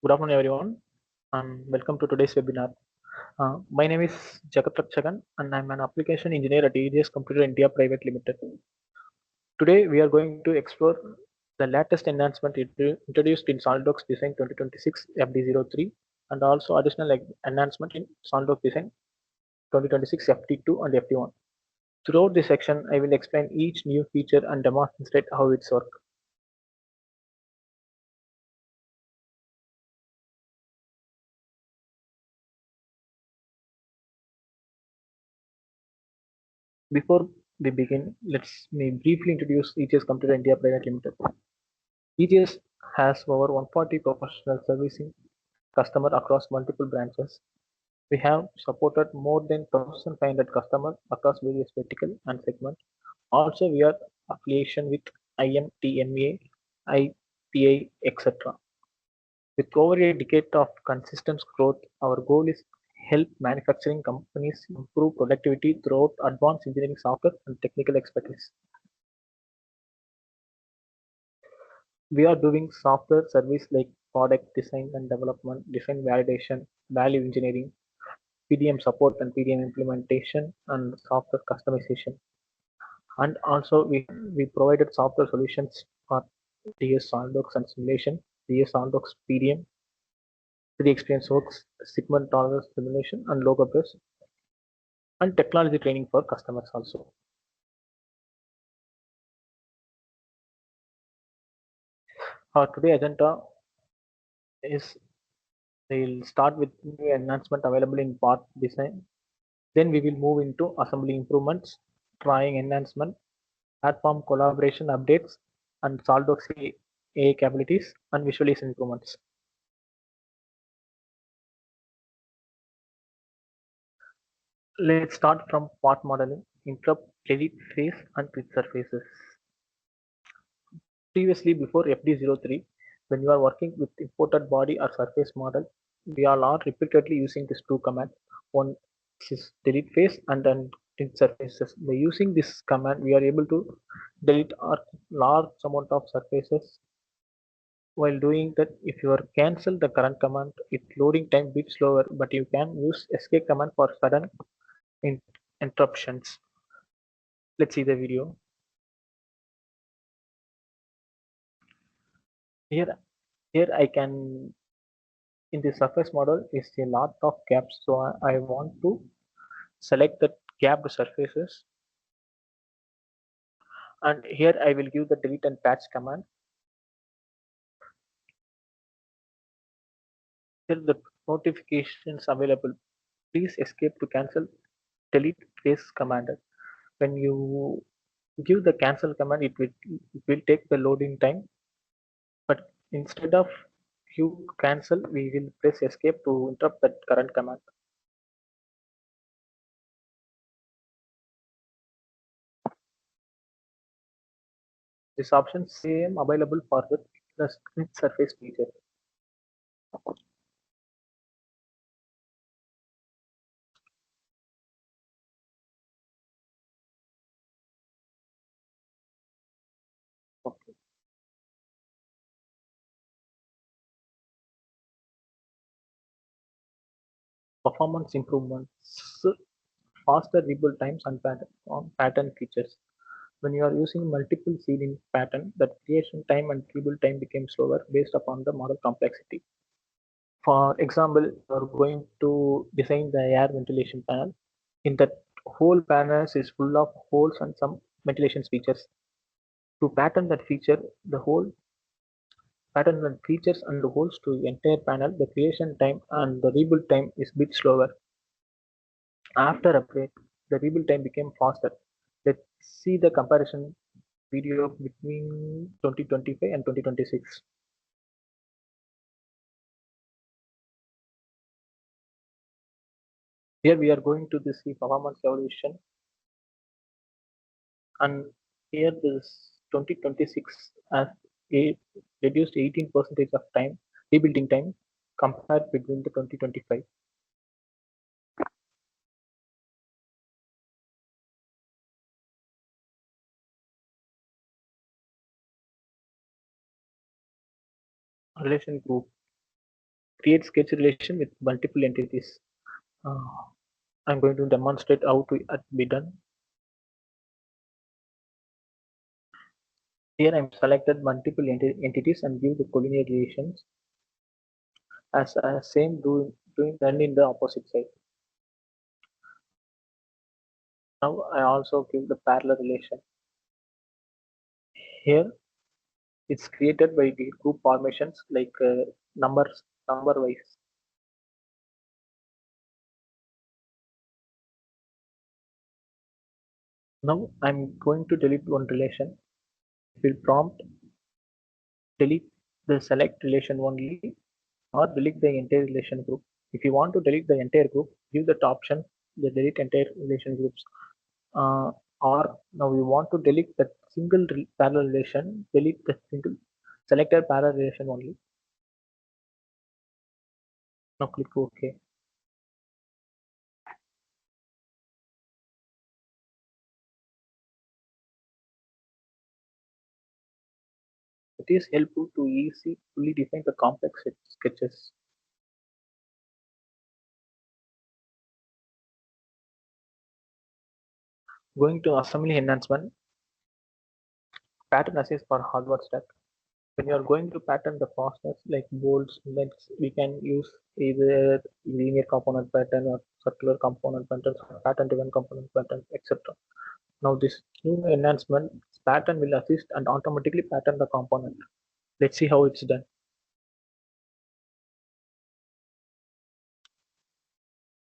Good afternoon, everyone, and welcome to today's webinar. My name is Jagat Rakshakan, and I'm an application engineer at EGS Computer India Private Limited. Today, we are going to explore the latest enhancement introduced in Solidworks Design 2026 FD03 and also additional enhancement in Solidworks Design 2026 FD2 and FD1. Throughout this section, I will explain each new feature and demonstrate how it's work. Before we begin, let's me briefly introduce EGS Computer India Private Limited. EGS has over 140 professionals servicing customers across multiple branches. We have supported more than 1,500 customers across various vertical and segments. Also, we are affiliation with IMTMA, IPI, etc. With over a decade of consistent growth, our goal is help manufacturing companies improve productivity throughout advanced engineering software and technical expertise. We are doing software service like product design and development, design validation, value engineering, PDM support and PDM implementation, and software customization. And also we provided software solutions for DS SolidWorks and simulation, DS SolidWorks PDM, 3D Experience Works, segment tolerance simulation, and logo press, and technology training for customers also. Our today agenda is we'll start with new enhancement available in part design. Then we will move into assembly improvements, drawing enhancement, platform collaboration updates, and SolidWorks AI capabilities and visualization improvements. Let's start from part modeling, interrupt, delete face, and twist surfaces. Previously, before FD03, when you are working with imported body or surface model, we are not repeatedly using these two commands. One is delete face and then twist surfaces. By using this command, we are able to delete a large amount of surfaces. While doing that, if you are cancel the current command, its loading time bit slower, but you can use escape command for sudden interruptions. Let's see the video. Here, here I can in the surface model is a lot of gaps, so I want to select the gapped surfaces, and here I will give the delete and patch command. Here the notifications available. Please escape to cancel delete face commanded. When you give the cancel command, it will take the loading time, but instead of you cancel, we will press escape to interrupt that current command. This option same available for the screen surface feature. Okay. Performance improvements, faster rebuild times and pattern features. When you are using multiple seeding pattern, the creation time and rebuild time became slower based upon the model complexity. For example, you are going to design the air ventilation panel. In that whole panel is full of holes and some ventilation features. To pattern that feature, the whole pattern and features and the holes to the entire panel, the creation time and the rebuild time is bit slower. After upgrade, the rebuild time became faster. Let's see the comparison video between 2025 and 2026. Here we are going to see performance evolution, and here this 2026 has reduced 18% of time rebuilding time compared between the 2025. Relation group. create sketch relation with multiple entities. Uh, I'm going to demonstrate how to be done. Here I'm selected multiple entities and give the collinear relations as same doing done in the opposite side. Now I also give the parallel relation. Here it's created by the group formations like number wise. Now I'm going to delete one relation. It will prompt delete the select relation only or delete the entire relation group. If you want to delete the entire group, give that option, the delete entire relation groups. Uh, or now we want to delete that single parallel relation, delete the single selected parallel relation only. Now click OK. It is helpful to easily define the complex sketches. Going to assembly enhancement, pattern assist for hardware stack. When you are going to pattern the fastness like bolts, legs, we can use either linear component pattern or circular component patterns or pattern driven component patterns, etc. Now this new enhancement pattern will assist and automatically pattern the component. Let's see how it's done.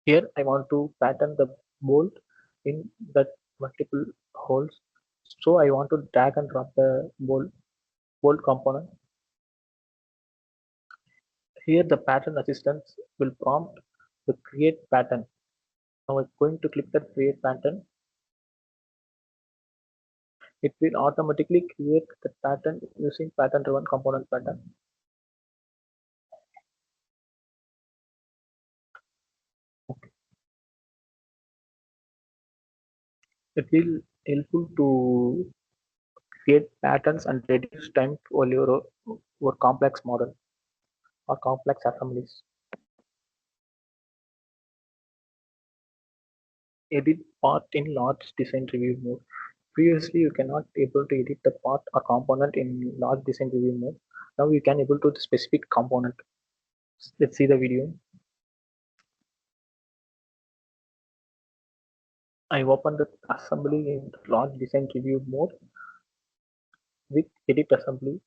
Here I want to pattern the bolt in that multiple holes. So I want to drag and drop the bolt component. Here the pattern assistance will prompt the create pattern. Now I'm going to click that create pattern. It will automatically create the pattern using pattern driven component pattern. Okay. It will helpful to create patterns and reduce time for your complex model or complex assemblies. Edit part in large design review mode. Previously, you cannot able to edit the part or component in large design review mode. Now you can able to the specific component. Let's see the video. I open the assembly in large design review mode with edit assembly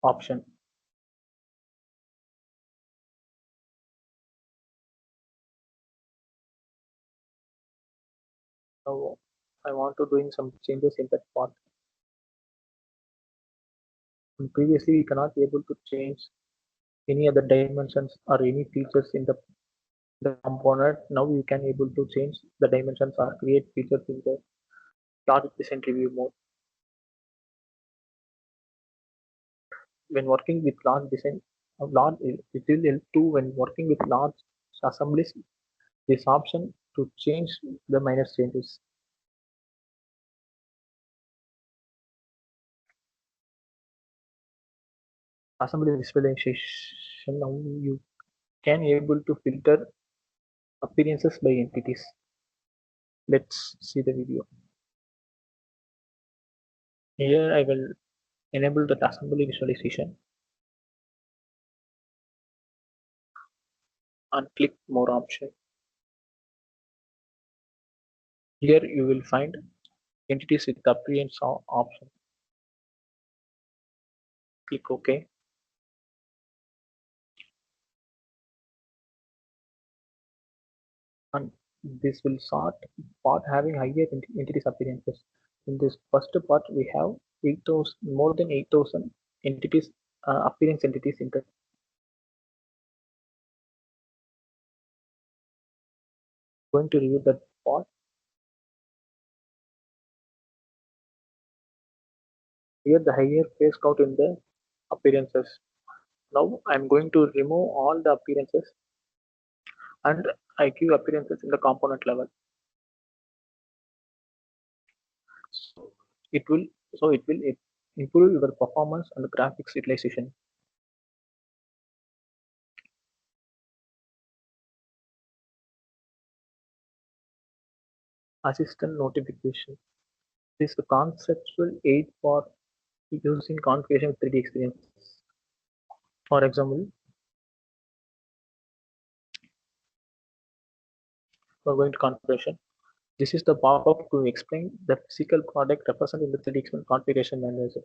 option. Now I want to doing some changes in that part. And previously, we cannot be able to change any other dimensions or any features in the component. Now you can able to change the dimensions or create features in the large design review mode. When working with large design, large it will help too when working with large assemblies. This option to change the minor changes. Assembly visualization. Now you can able to filter appearances by entities. Let's see the video. Here I will enable the assembly visualization and click more option. Here you will find entities with appearance option. Click OK. And this will sort part having higher entities appearances. In this first part, we have 8,000 more than 8,000 entities appearance entities in the going to review that part. Here the higher face count in the appearances. Now I'm going to remove all the appearances and I give appearances in the component level. So it will improve your performance and graphics utilization. assistant notification. This is the conceptual aid for using configuration with 3D experience. For example, we're going to configuration. This is the pop-up to explain the physical product represented in the 3D configuration manager.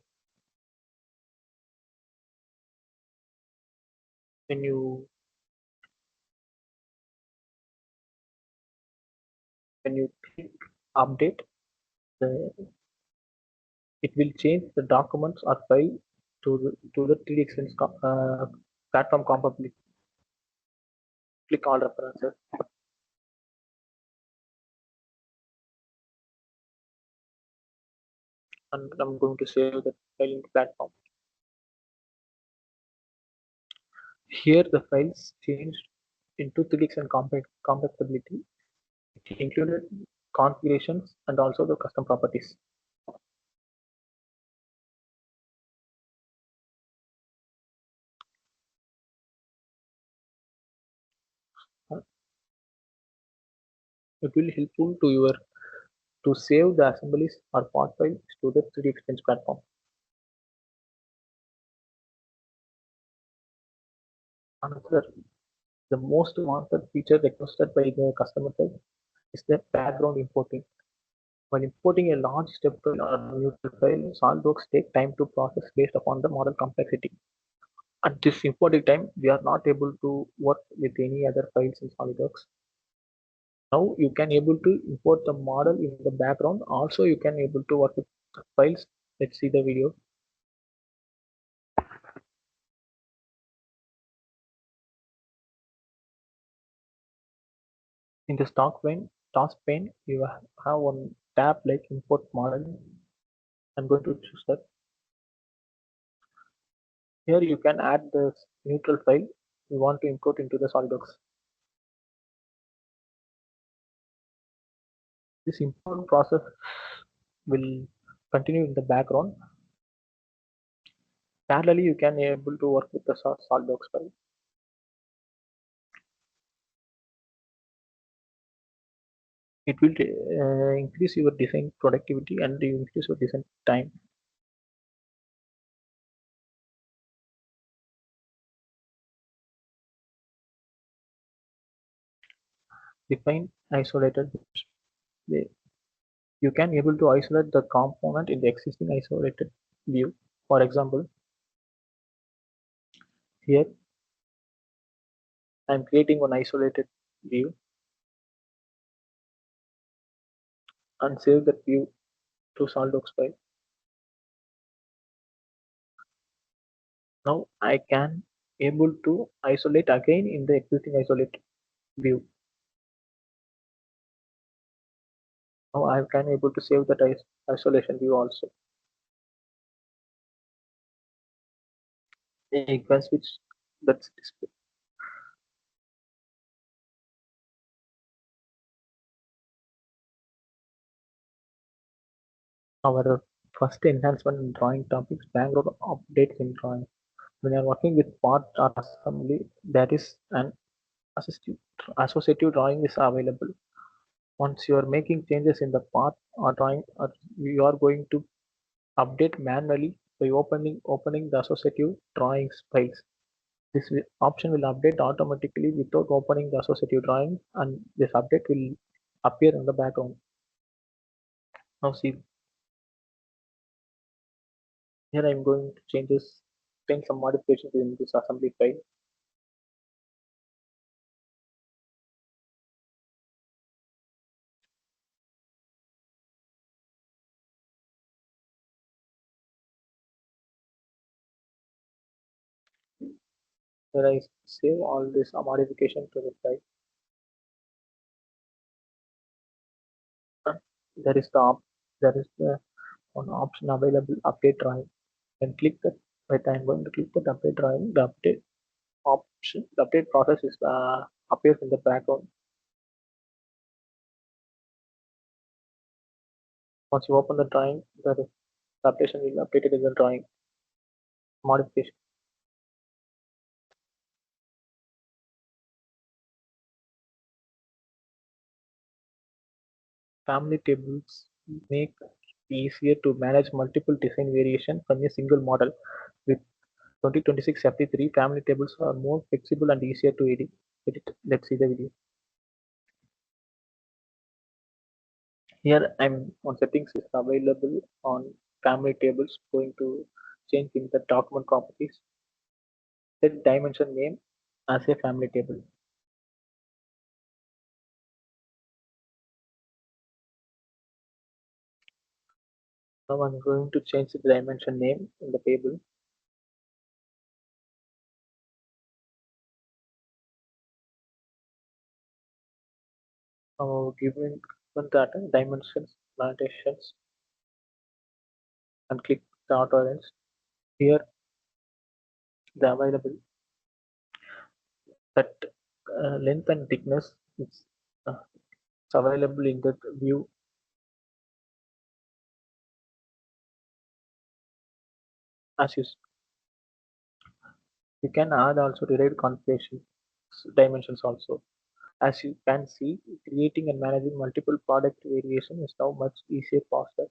When you click update, the, it will change the documents or file to the 3D experience platform compatibility. Click all references, and I'm going to save the file in the platform. Here the files changed into 3D and compatibility. It included configurations and also the custom properties. It will helpful to your to save the assemblies or part files to the 3D Experience platform. Another, the most wanted feature requested by the customer side is the background importing. While importing a large step file or neutral file, SolidWorks take time to process based upon the model complexity. At this importing time, we are not able to work with any other files in SolidWorks. Now you can able to import the model in the background. Also, you can able to work with the files. Let's see the video. In the task pane, you have one tab like import model. I'm going to choose that. Here you can add the neutral file you want to import into the SolidWorks. This import process will continue in the background. Parallelly, you can able to work with the SolidWorks file. It will increase your design productivity and increase your design time. Define isolated. You can able to isolate the component in the existing isolated view. For example, here I'm creating one isolated view and save that view to SolidWorks file. Now I can able to isolate again in the existing isolate view. Now I can able to save that isolation view also. You can switch that display. Our first enhancement in drawing topics, background updates in drawing. When you are working with part or assembly, there is an associative drawing is available. Once you are making changes in the part or drawing, or you are going to update manually by opening the associative drawings files. This option will update automatically without opening the associative drawing, and this update will appear in the background. Now see, here I am going to change some modifications in this assembly file. Here I save all this modification to the file. There is the one option available, update drawing. And click that. Right, I'm going to click that update drawing. The update option, the update process is appears in the background. Once you open the drawing, the application will update it in the drawing modification. Family tables make it easier to manage multiple design variations from a single model. With 2026 FD3, family tables are more flexible and easier to edit. Let's see the video. Here I'm on settings is available on family tables. Going to change in the document properties. Set dimension name as a family table. Now I'm going to change the dimension name in the table. Given data, dimensions, notations, and click the auto arrange. Here the available that length and thickness is uh, it's available in the view as you can add also derived configuration dimensions also. As you can see, creating and managing multiple product variation is now much easier, faster.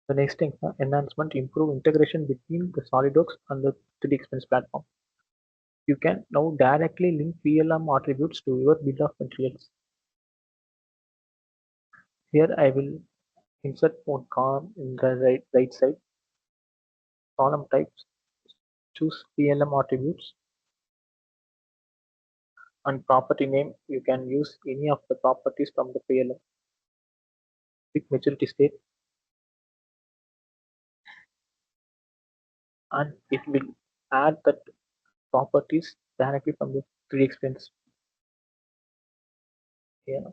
The next thing, enhancement, improve integration between the SolidWorks and the 3D Expense platform. You can now directly link PLM attributes to your bill of materials. Here I will insert one column in the right side. Column types, choose PLM attributes, and property name. You can use any of the properties from the PLM. Pick maturity state, and it will add that properties directly from the 3D Expense. Here,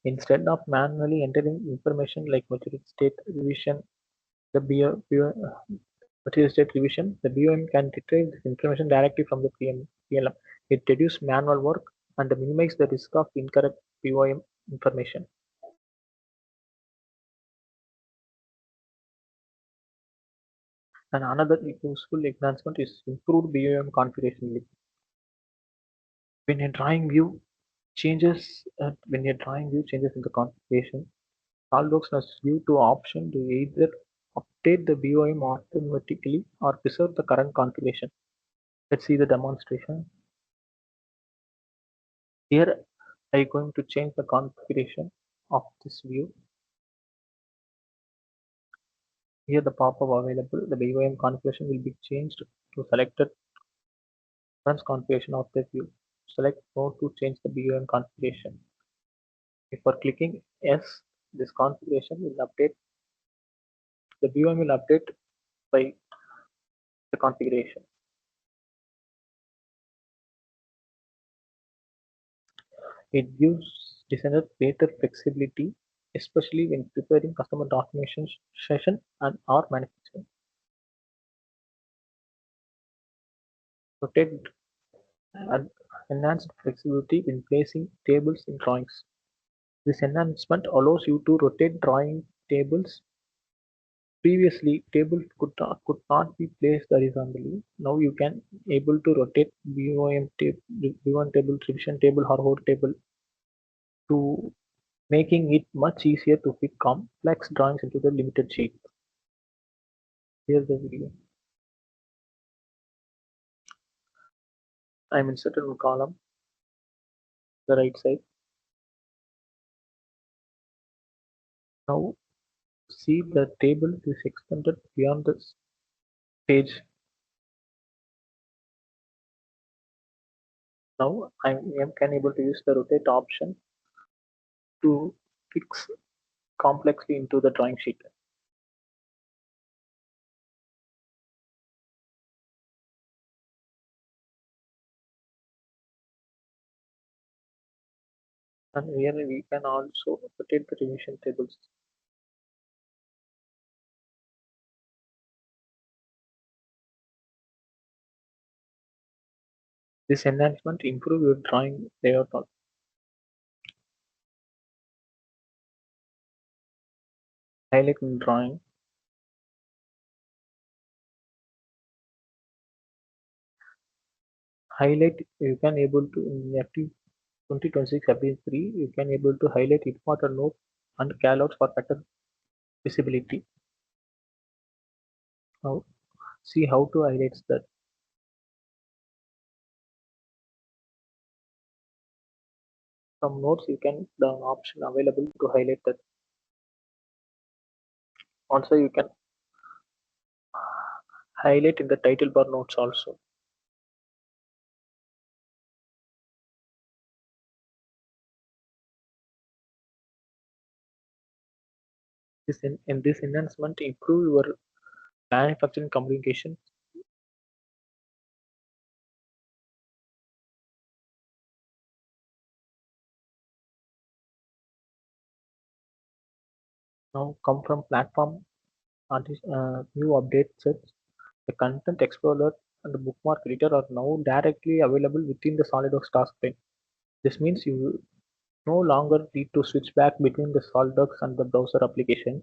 instead of manually entering information like material state revision, the material state revision, the BOM can retrieve this information directly from the PLM. It reduces manual work and minimizes the risk of incorrect BOM information. And another useful enhancement is improved BOM configuration. When a drawing view changes in the configuration, SolidWorks must give to option to either update the BOM automatically or preserve the current configuration. Let's see the demonstration. Here I'm going to change the configuration of this view. Here the pop-up available, the BOM configuration will be changed to selected current configuration of the view. Select no to change the BOM configuration. Before clicking yes, this configuration will update. The BOM will update by the configuration. It gives designers greater flexibility, especially when preparing customer documentation session and or manufacturing. Rotate and enhanced flexibility when placing tables in drawings. This enhancement allows you to rotate drawing tables. Previously, tables could not be placed horizontally. Now you can able to rotate BOM table, B1 table, revision table, or whole table to making it much easier to fit complex drawings into the limited sheet. Here's the video. I'm inserted in column, the right side. Now see the table is extended beyond this page. Now I am able to use the rotate option to fix complexly into the drawing sheet. And here we can also rotate the revision tables. This enhancement improve your drawing layout. Highlight in drawing. highlight. You can able to in FT 2026 FD03 you can able to highlight important notes and callouts for better visibility. Now see how to highlight that. Some notes you can the option available to highlight that. Also you can highlight in the title bar notes also. In this enhancement improve your manufacturing communication. Now come from platform new update sets. The content explorer and the bookmark editor are now directly available within the SolidWorks task pane. This means you no longer need to switch back between the SolidWorks and the browser application.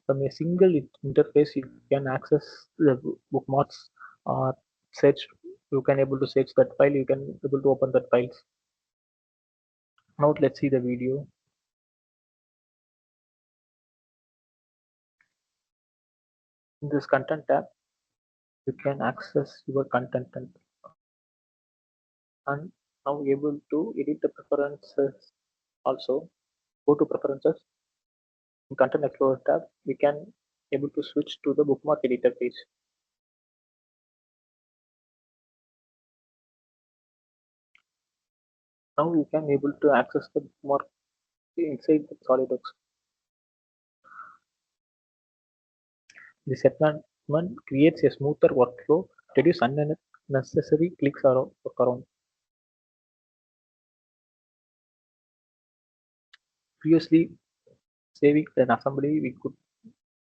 From a single interface, you can access the bookmarks or search. You can able to search that file. You can able to open that files. Now let's see the video. In this content tab, you can access your content and now able to edit the preferences also. Go to preferences. In content explorer tab, we can able to switch to the bookmark editor page. Now you can able to access the bookmark inside the SolidWorks. This advancement creates a smoother workflow, reduce unnecessary clicks around. Previously, saving an assembly, we could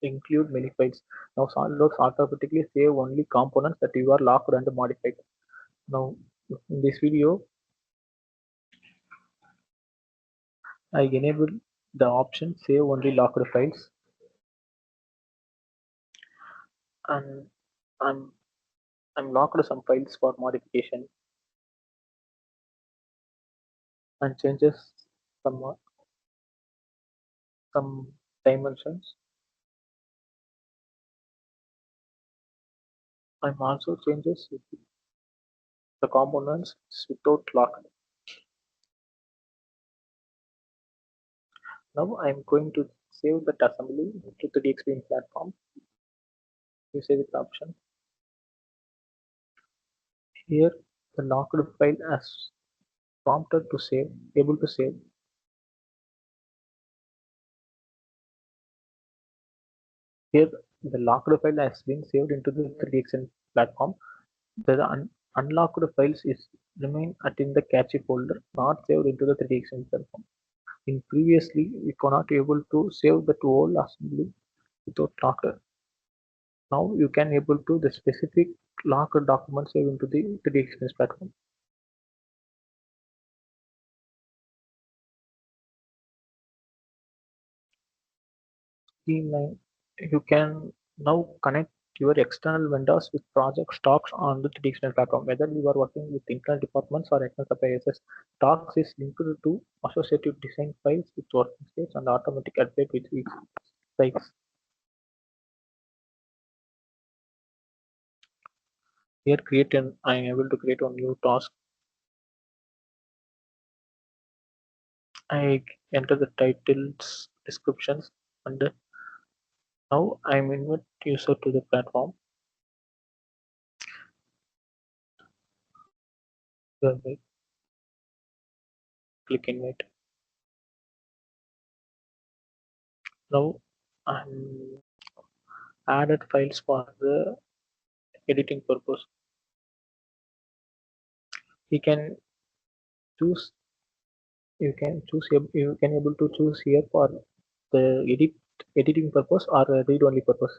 include many files. Now SolidWorks automatically save only components that you are locked and modified. Now, in this video, I enable the option save only locked files, and I'm I'm locked some files for modification and changes some some dimensions. I'm also changes the components without lock. Now I'm going to save that assembly to the DXP platform. You save it option. Here the locked file as prompted to save, able to save. Here the locked file has been saved into the 3DXN platform. The unlocked files is remain at in the cache folder, not saved into the 3DXN platform. In previously, we could not able to save the whole assembly without locker. Now you can able to the specific locker document save into the 3D Experience platform. Streamline. You can now connect your external vendors with project stocks on the 3D Experience platform. Whether you are working with internal departments or external suppliers, stocks is linked to associated design files with working states and automatic update with each sites. Here I am able to create a new task. I enter the titles, descriptions, and now I'm invite user to the platform. Wait, click invite. Now I'm added files for the editing purpose. You can choose. You can able to choose here for the editing purpose or read only purpose.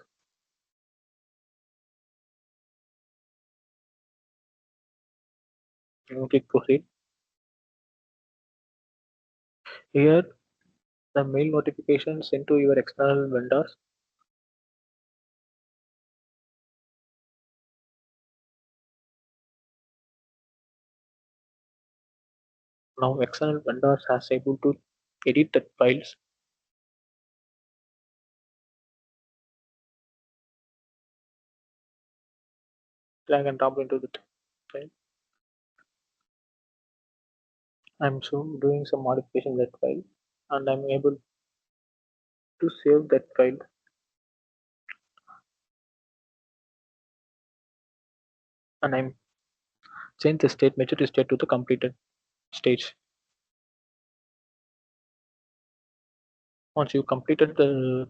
You click proceed. Here the mail notification sent to your external vendors. Now external vendors has able to edit the files, drag and drop into the file. I'm soon doing some modification in that file, and I'm able to save that file, and I'm change the state maturity state to the completed stage. Once you completed the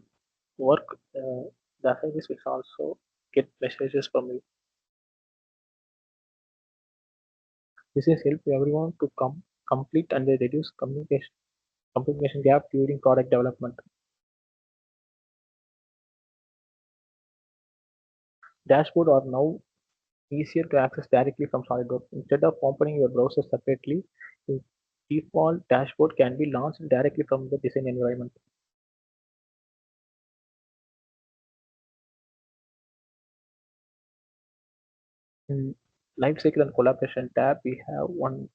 work, the service will also get messages from you. This is help everyone to complete and they reduce communication gap during product development. Dashboard are now easier to access directly from Solidworks. Instead of opening your browser separately, the default dashboard can be launched directly from the design environment. In Lifecycle and Collaboration tab, we have one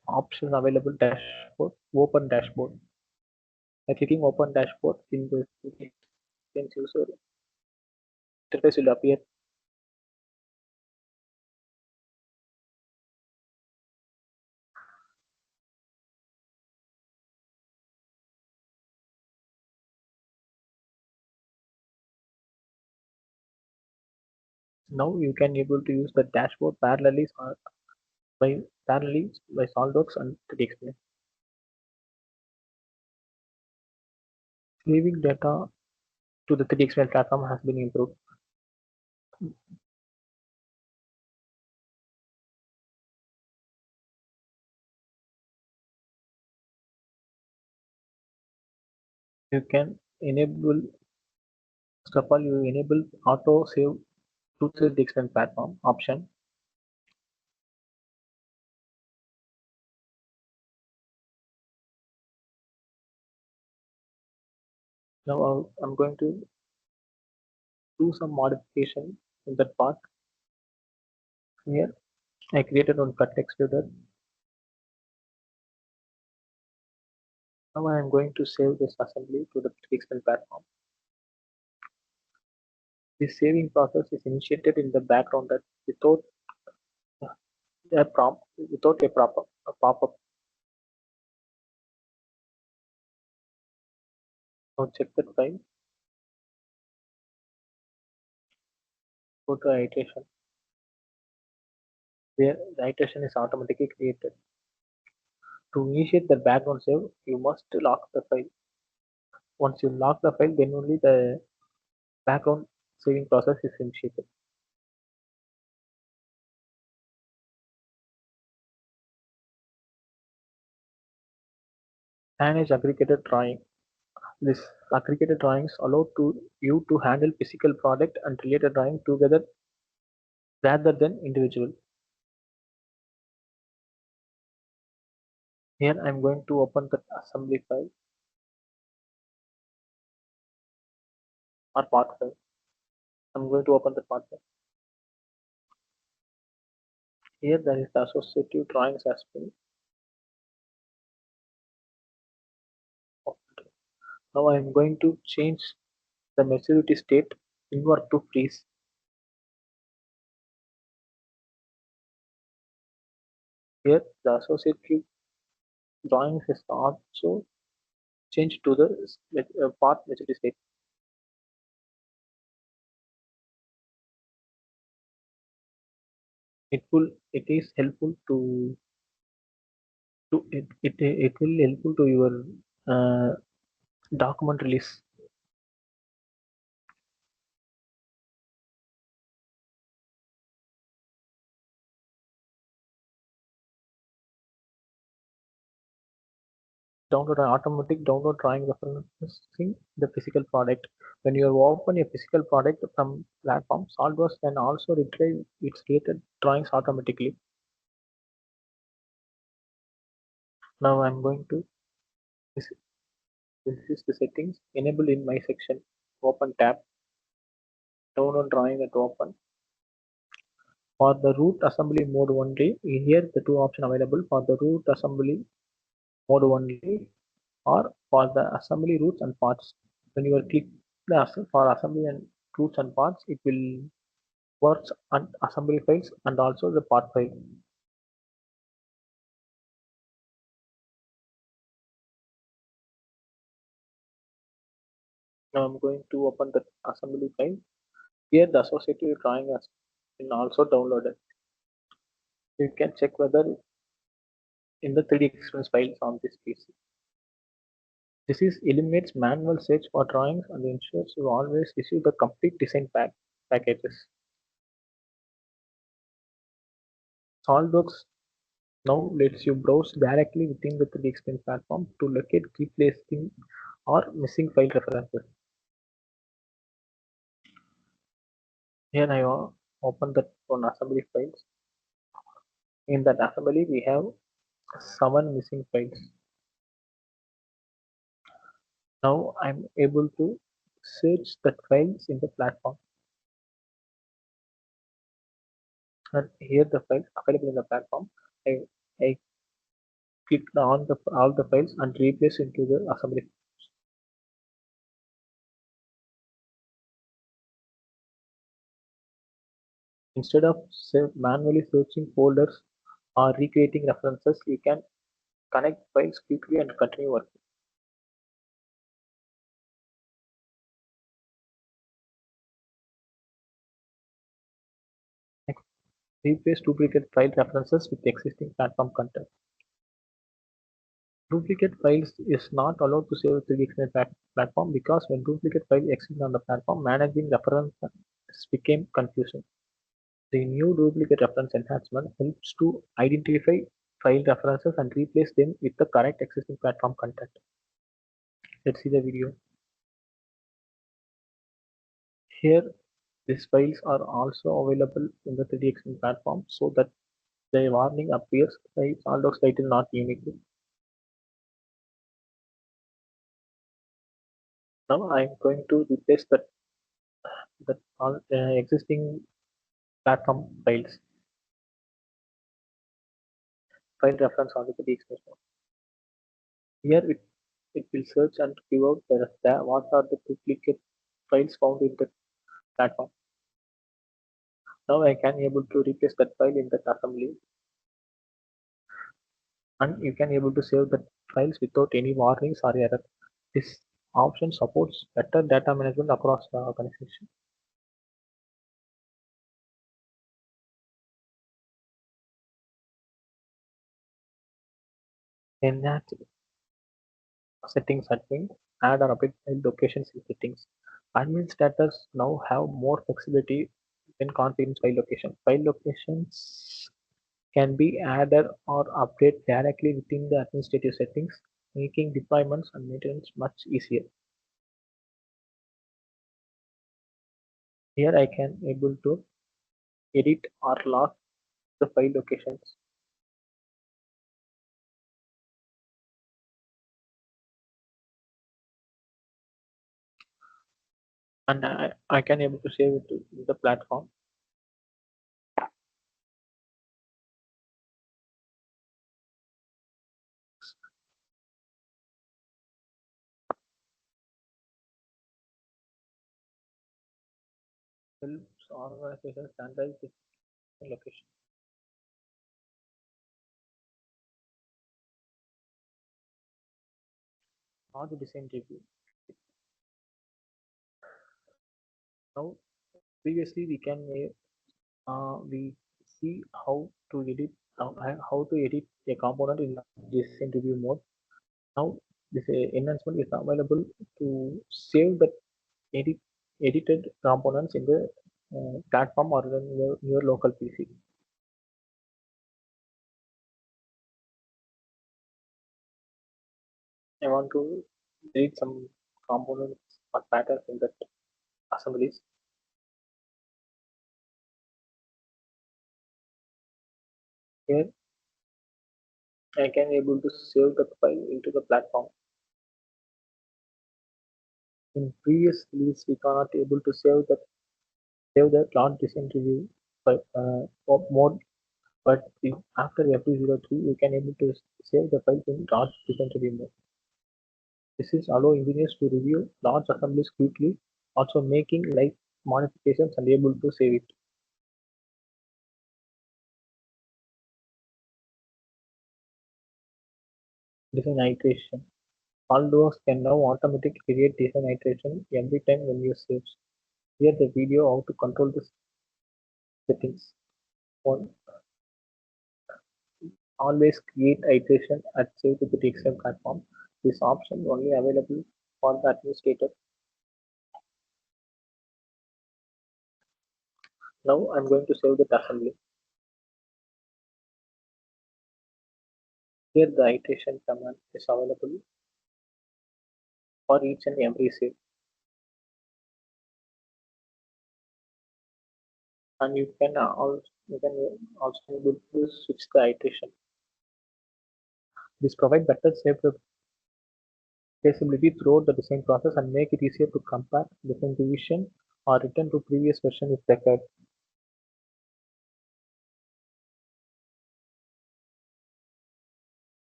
option available dashboard, open dashboard. By clicking open dashboard in the user interface will appear. Now you can able to use the dashboard parallelly by SolidWorks and 3D. Saving data to the 3D platform has been improved. You can enable first of all you enable auto save to the 3D platform option. Now I'm going to do some modification in that part. Here I created one cut extruder. Now I am going to save this assembly to the 3D platform. This saving process is initiated in the background that a prompt without a pop-up. Now check that file, go to iteration, where the iteration is automatically created. To initiate the background save, you must lock the file. Once you lock the file, then only the background saving process is initiated. Manage aggregated drawing. This aggregated drawings allow you to handle physical product and related drawing together rather than individual. Here I am going to open the assembly file or part file. I'm going to open the part file. Here there is the associative drawings as well. Okay. Now I am going to change the maturity state invert to freeze. Here the associative drawings is also changed to the part maturity state. It is helpful it will helpful to your uh, document release. Download an automatic download drawing referencing the physical product. When you open a physical product from platform, SolidWorks can also retrieve its created drawings automatically. Now I'm going to this, this is the settings enable in my section. Open tab, download drawing at open. For the root assembly mode only, here the two options available for the root assembly mode only or for the assembly roots and parts. When you click for assembly and roots and parts, it will work on assembly files and also the part file. Now I'm going to open the assembly file. Here the associated drawing has been also downloaded. You can check whether in the 3D experience files on this PC. This is eliminates manual search for drawings and ensures you always receive the complete design packages. SolidWorks now lets you browse directly within the 3D experience platform to locate replacing or missing file references. Here I open the one assembly files. In that assembly, we have 7 missing files. Now I'm able to search the files in the platform. And here the files available in the platform. I clicked on all the files and replace into the assembly. Instead of manually searching folders or recreating references, you can connect files quickly and continue working. Next, replace duplicate file references with existing platform content. Duplicate files is not allowed to save to the external platform because when duplicate file exists on the platform, managing references became confusing. The new duplicate reference enhancement helps to identify file references and replace them with the correct existing platform content. Let's see the video. Here, these files are also available in the 3D Express platform so that the warning appears by SolidWorks title not uniquely. Now I am going to replace that all existing platform files, file reference on the 3D Express. Here it will search and give out what are the duplicate files found in the platform. Now I can able to replace that file in that assembly and you can able to save the files without any warnings or error. This option supports better data management across the organization. Enhance settings admin, add or update file locations in settings. Administrators now have more flexibility when configuring file location. File locations can be added or updated directly within the administrative settings, making deployments and maintenance much easier. Here I can able to edit or lock the file locations. And I can able to save it to the platform. Helps organization standardize the location. Now the design review. Now previously we see how to edit a component in design review mode. Now this enhancement is available to save the edit edited components in the platform or in your local PC. I want to edit some components or patterns in the assemblies. Here I can able to save the file into the platform. In previous release, we cannot able to save the log design review. or more. But after FD03, you can able to save the files in large percentage mode. This is allow engineers to review large assemblies quickly, also making light modifications and able to save it. Design iteration. SolidWorks can now automatically create design iteration every time when you save. Here the video how to control the settings. One, always create iteration at save to the DXM platform. This option only available for the administrator. Now I'm going to save the assembly. Here the iteration command is available for each and every save, and you can also able to switch the iteration. This provide better save traceability throughout the design process and make it easier to compare different revision or return to previous version if required.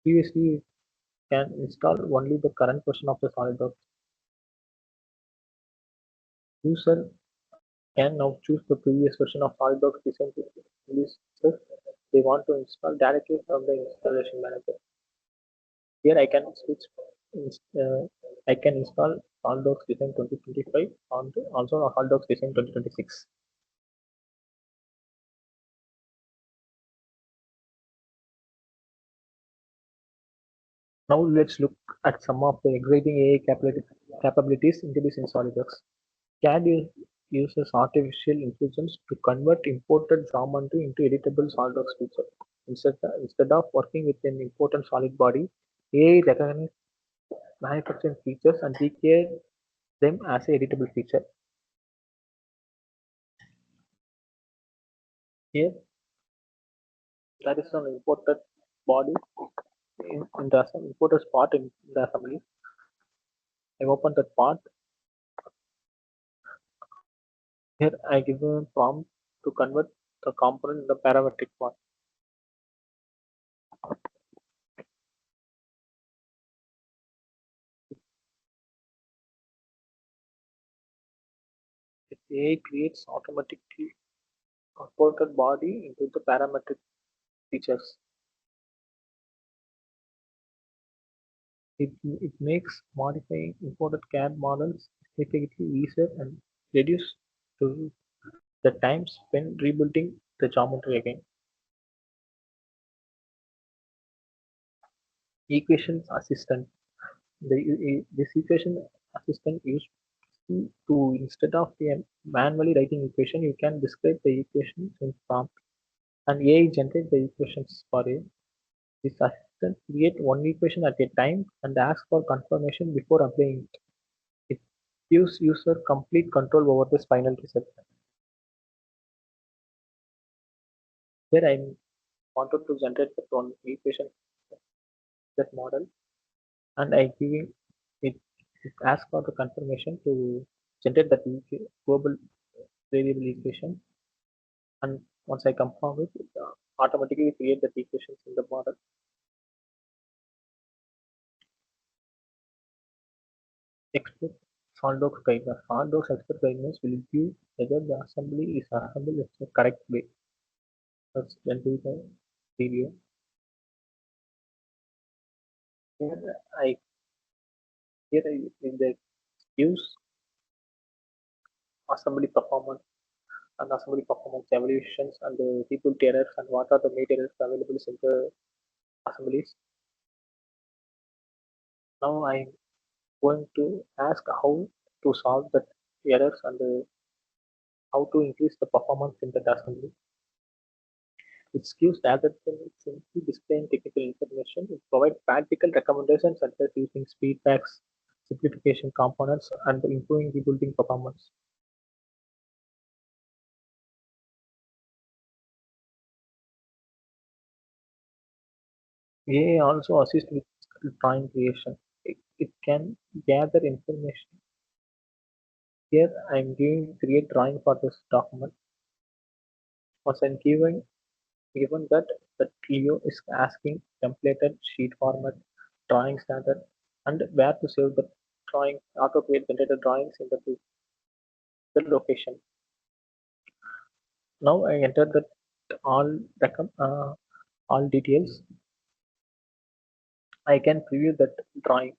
Previously, you can install only the current version of the SolidWorks. User can now choose the previous version of SolidWorks design to release if they want to install directly from the installation manager. Here I can switch. I can install SolidWorks Design 2025 and also SolidWorks Design 2026. Now let's look at some of the exciting capabilities introduced in SolidWorks. CAD uses artificial intelligence to convert imported geometry into editable SolidWorks feature. Instead of working with an important solid body, AI recognizes manufacturing features and recreate them as a editable feature. Here, there is an imported body in the imported part in the assembly. I open that part. Here, I give a prompt to convert the component in the parametric part. AI creates automatically imported body into the parametric features. It makes modifying imported CAD models significantly easier and reduce to the time spent rebuilding the geometry again. Equation assistant. This equation assistant used to instead of manually writing equation, you can describe the equations in prompt, and AI generate the equations for you. This assistant create one equation at a time and ask for confirmation before applying it. It gives user complete control over this final result. Here I wanted to generate that one equation, that model, and I giving it, it ask for the confirmation to generate that global variable equation, and once I confirm it, it automatically create the equations in the model. Expert SolidWorks guidelines. SolidWorks expert guidelines will give whether the assembly is assembled in the correct way. Let's then do the video. Here I in the use assembly performance and assembly performance evaluations and the people errors and what are the major errors available in the assemblies. Now I'm going to ask how to solve the errors and how to increase the performance in the assembly. It gives rather than simply displaying technical information, it provides practical recommendations such as using feedbacks, simplification components, and improving rebuilding performance. AI also assists with drawing creation. It can gather information. Here I am giving create drawing for this document. Once I'm given that Leo is asking templated sheet format, drawing standard, and where to save the drawing, auto create generated drawings in the location. Now I enter that all all details. I can preview that drawing.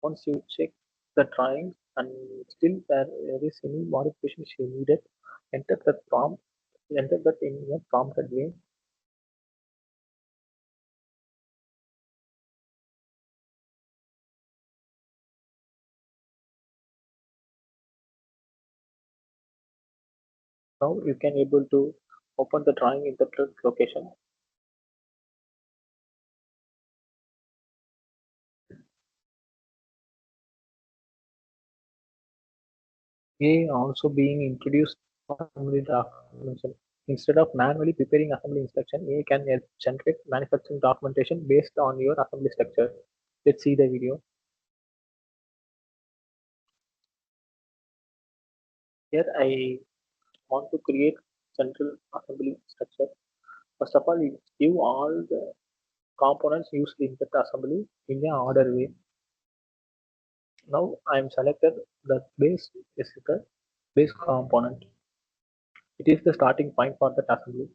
Once you check the drawings and still there is any modification you needed, enter the prompt, enter that in your prompted way. Now you can able to open the drawing in the location. AI also being introduced for assembly documentation. Instead of manually preparing assembly instruction, AI can generate manufacturing documentation based on your assembly structure. Let's see the video. Here I want to create central assembly structure. First of all, you give all the components used in that assembly in a order way. Now I am selected the base is the base component. It is the starting point for that assembly.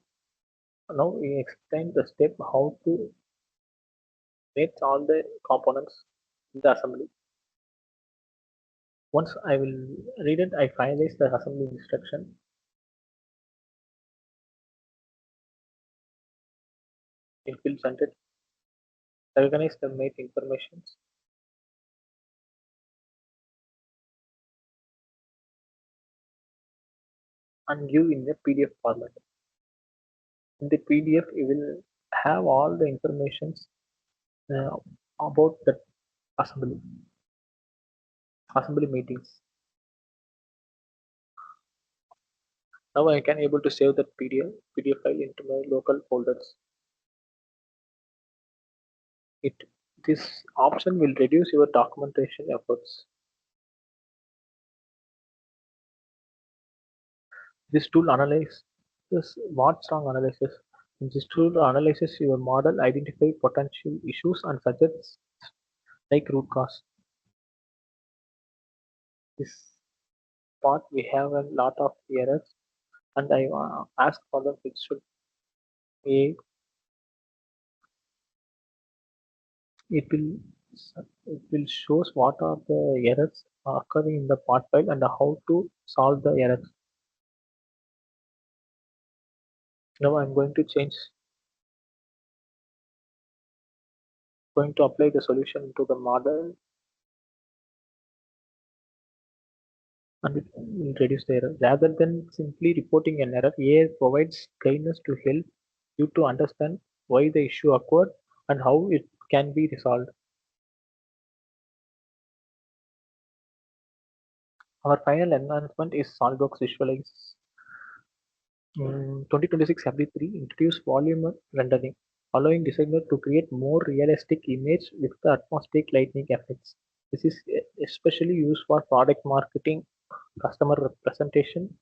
Now we explain the step how to make all the components in the assembly. Once I will read it, I finalize the assembly instruction. It will generate recognize the made information and give in the PDF format. In the PDF, you will have all the informations uh, about the assembly meetings. Now I can able to save that PDF file into my local folders. It this option will reduce your documentation efforts. This tool analyzes what strong analysis. This tool analyzes your model, identify potential issues, and suggests like root cause. This part we have a lot of errors, and I ask for the fixed A. It will it will shows what are the errors occurring in the part file and how to solve the errors. Now I'm going to apply the solution to the model and it will reduce the error. Rather than simply reporting an error, AI provides guidance to help you to understand why the issue occurred and how it can be resolved. Our final enhancement is Solidworks Visualize. 2026 FD03 introduced volume rendering, allowing designers to create more realistic image with the atmospheric lighting effects. This is especially used for product marketing, customer representation,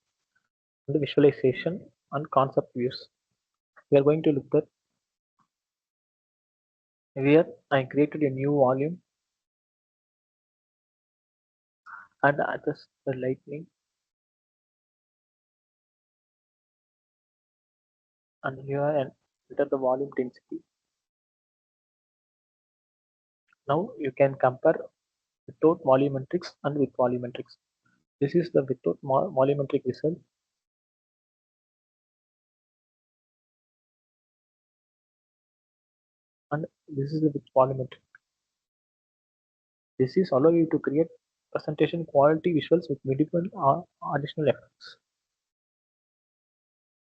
and visualization and concept views. We are going to look at here I created a new volume and adjust the lighting and here and enter the volume density. Now you can compare without volumetrics and with volumetrics. This is the without volumetric result and this is the with volumetric. This is allow you to create presentation quality visuals with minimal additional effects.